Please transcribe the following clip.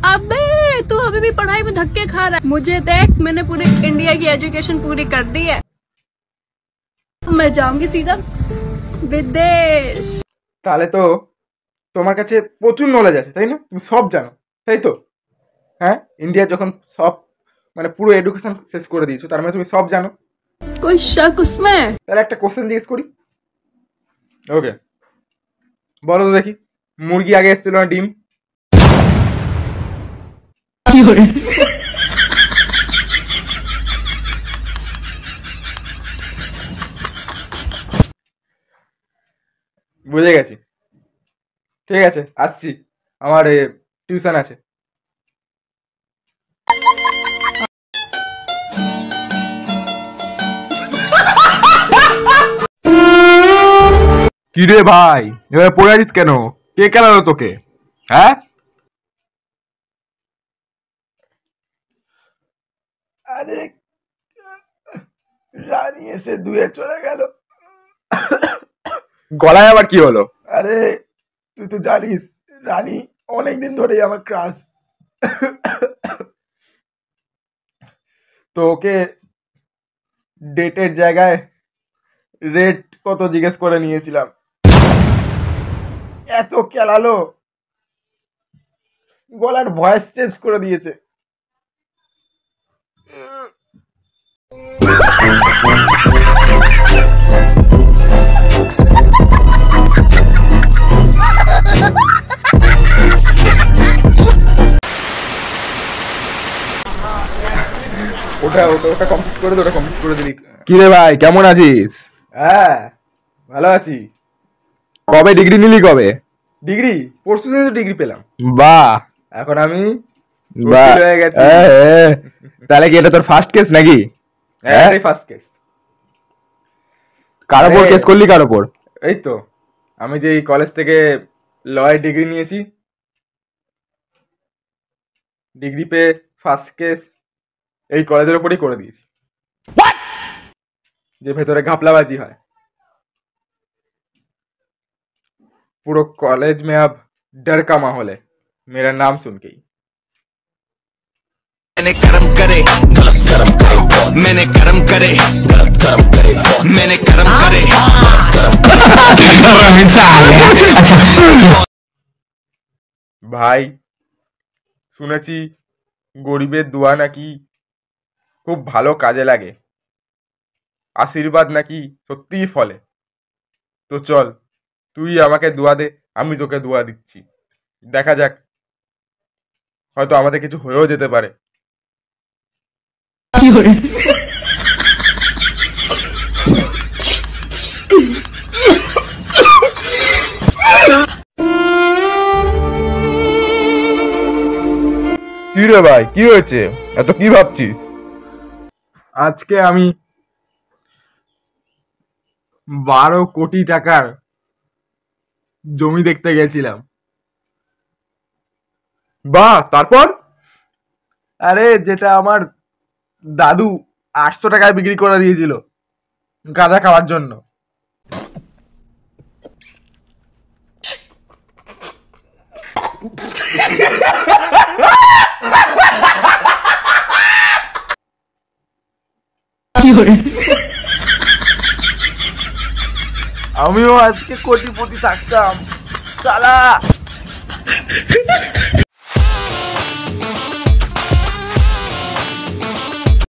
अबे तू अभी भी पढ़ाई में धक्के खा रहा है। मुझे देख, मैंने पूरी इंडिया की एजुकेशन पूरी कर दी है। मैं जाऊंगी सीधा विदेश। তাহলে তো তোমার কাছে প্রচুর নলেজ আছে, তাই না? তুমি সব জানো, তাই তো? হ্যাঁ, ইন্ডিয়া যখন সব মানে পুরো এডুকেশন শেষ করে দিয়েছো, তার মানে তুমি সব জানো। कोई शक उसमें? তাহলে একটা কোশ্চেন জিজ্ঞেস করি। ওকে, বলো তো দেখি, মুরগি আগে এসেছিল না ডিম? বুঝে গেছি, ঠিক আছে, আসছি, আমার টিউশন আছে। কি রে ভাই, এভাবে পড়ে আছিস কেন? কে খেলালো তোকে? হ্যাঁ, আরে রানী এসে দুয়ে চলে গেল। গলায় আবার কি হলো? আরে তুই তো জানিস রানী অনেকদিন ধরেই আমার ক্রাশ। তো ওকে ডেটের জায়গায় রেট কত জিজ্ঞেস করে নিয়েছিলাম, এত কেলালো, গলার ভয়েস চেঞ্জ করে দিয়েছে। ওটা ওটা ওটা কমপ্লিট করে দে, ওটা কমপ্লিট করে দিলি। কি রে ভাই, কেমন আছিস? হ্যাঁ ভালো আছি। কবে ডিগ্রি নিলি? কবে ডিগ্রি? পরশু দিন তো ডিগ্রি পেলাম। বাহ, এখন আমি বাহ, উকিল হয়ে গেছি। তাহলে কি এটা তোর ফার্স্ট কেস নাকি? এটাই ফার্স্ট কেস। কার ওপর কেস করলি? কার ওপর? এই তো আমি যে এই কলেজ থেকে লয়ের ডিগ্রি নিয়েছি, ডিগ্রি পেয়ে ফার্স্ট কেস এই কলেজের ওপরই করে দিয়েছি, যে ভেতরে ঘাপলাবাজি হয়। पूरा कॉलेज में अब डर का माहौल है मेरा नाम सुन के ही। मैंने कर्म करे गलत कर्म करे, मैंने कर्म करे गलत कर्म करे, मैंने कर्म करे ভাই শুনেছি গরিবের দোয়া নাকি খুব ভালো কাজে লাগে, আশীর্বাদ নাকি সত্যিই ফলে। তো চল তুই আমাকে দোয়া দে, আমি তোকে দোয়া দিচ্ছি, দেখা যাক, হয়তো আমাদের কিছু হয়েও যেতে পারে। কি রে ভাই, কি হয়েছে? এত কি ভাবছিস? আজকে আমি 12 কোটি টাকার জমি দেখতে গেছিলাম। বাহ, তারপর? আরে যেটা আমার দাদু 800 টাকায় বিক্রি করে দিয়েছিল গাঁজা খাওয়ার জন্য। আমিও আজকে কোটিপতি থাকতাম, শালা।